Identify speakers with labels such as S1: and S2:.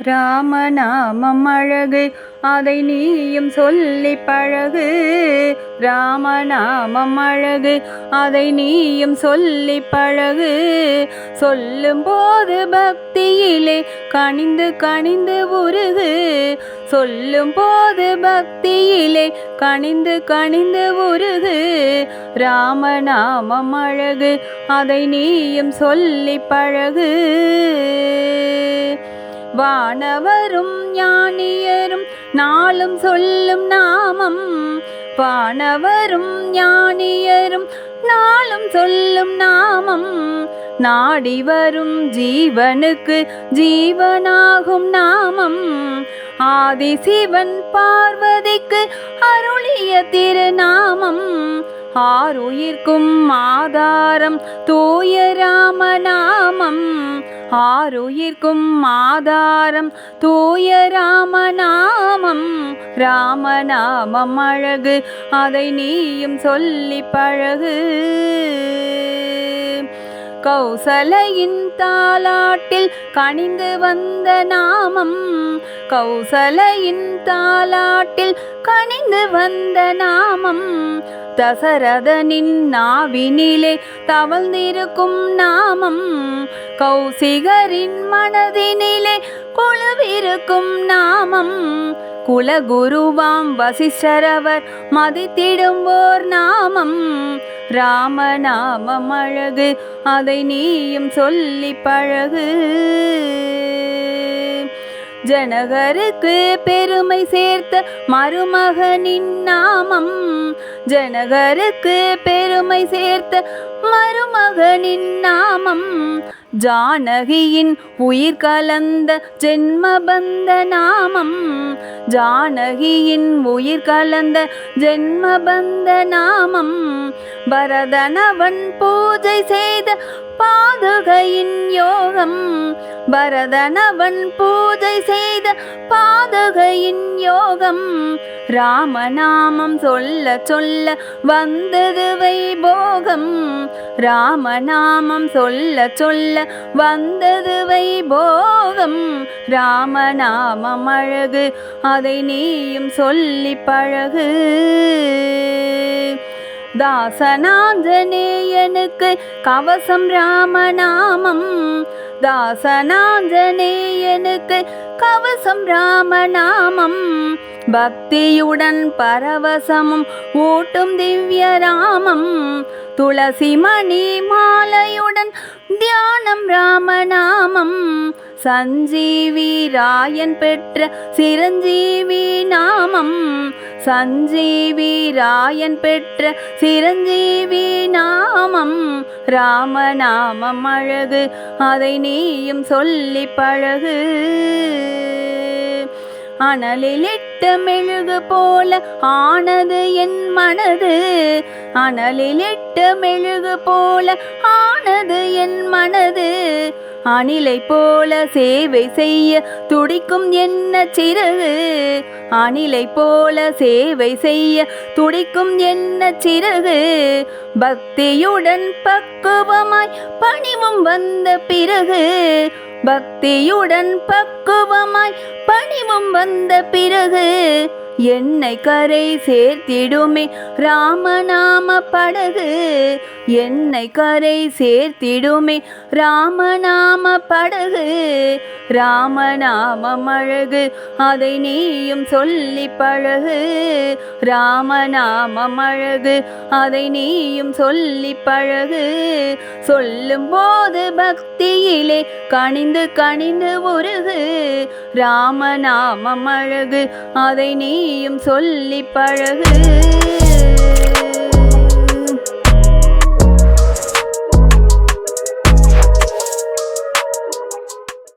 S1: ராமநாமம் அழகு, அதை நீயும் சொல்லி பழகு. ராமநாமம் அழகு, அதை நீயும் சொல்லி பழகு. சொல்லும் போது பக்தியிலே கனிந்து கனிந்து உருகு. சொல்லும் போது பக்தியிலே கனிந்து கனிந்து உருகு. ராமநாமம் அழகு, அதை நீயும் சொல்லி பழகு. வானவரும் ஞானியரும் நாளும் சொல்லும் நாமம். வானவரும் ஞானியரும் நாளும் சொல்லும் நாமம். நாடி வரும் ஜீவனுக்கு ஜீவனாகும் நாமம். ஆதிசிவன் பார்வதிக்கு அருளிய திருநாமம். ஆருயிர்க்கும் ஆதாரம் தூய ராமநாமம். ஆருயிர்க்கும் ஆதாரம் தூய ராமநாமம். ராமநாமம் அழகு, அதை நீயும் சொல்லி பழகு. கௌசலையின் தாலாட்டில் கனிந்து வந்த நாமம். கௌசலையின் தாலாட்டில் கனிந்து வந்த நாமம். தசரதனின் நாவினிலே தவழ்ந்திருக்கும் நாமம். கௌசிகரின் மனதினிலே குழுவிருக்கும் நாமம். குலகுருவாம் வசிஷ்டரவர் மதித்திடும்போர் நாமம். ராமநாமம் அழகு, அதை நீயும் சொல்லி பழகு. ஜனகருக்கு பெருமை சேர்த்த மருமகனின் நாமம். ஜனகருக்கு பெருமை சேர்த்த மருமகனின் நாமம். ஜானகியின் உயிர் கலந்த ஜென்மபந்த நாமம். ஜானகியின் உயிர் கலந்த ஜென்மபந்த நாமம். பரதனவன் பூஜை செய்த பாதுகையின் யோகம். பரதனவன் பூஜை செய்த பாதுகையின் யோகம். ராமநாமம் சொல்ல சொல்ல வந்தது வைபோகம். ராமநாமம் சொல்ல சொல்ல வந்தது வைபோகம். ராமநாமம் அழகு, அதை நீயும் சொல்லி பழகு. தாசனாஞ்சனேயனுக்கு கவசம் ராமநாமம். தாசனாஞ்சனேயனுக்கு கவசம் ராமநாமம். பக்தியுடன் பரவசமும் ஊட்டும் திவ்ய ராமம். துளசி மணி மாலையுடன் தியானம் ராமநாமம். சஞ்சீவி ராயன் பெற்ற சிரஞ்சீவி நாமம். சஞ்சீவி ராயன் பெற்ற சிரஞ்சீவி நாமம். ராமநாமம் அழகு, அதை நீயும் சொல்லி பழகு. அனலிலிட்ட மெழுகு போல ஆனது என் மனது. அனலிலிட்ட மெழுகு போல ஆனது என் மனது. அணிலை போல சேவை செய்ய துடிக்கும் என்ன சிறகு. அணிலை போல சேவை செய்ய துடிக்கும் என்ன சிறகு. பக்தியுடன் பக்குவமாய் பணிவும் வந்த பிறகு. பக்தியுடன் பக்குவமாய் பணிவும் வந்த பிறகு. என்னை கரை சேர்த்திடுமே ராமநாம படகு. என்னை கரை சேர்த்திடுமே ராமநாம படகு. ராமநாமம் அழகு, அதை நீயும் சொல்லி பழகு. ராமநாமம் அழகு, அதை நீயும் சொல்லி பழகு. சொல்லும் போது பக்தியிலே கனிந்து கனிந்து உருகு. ராமநாமம் அழகு, அதை நீயும் சொல்லி பழகு.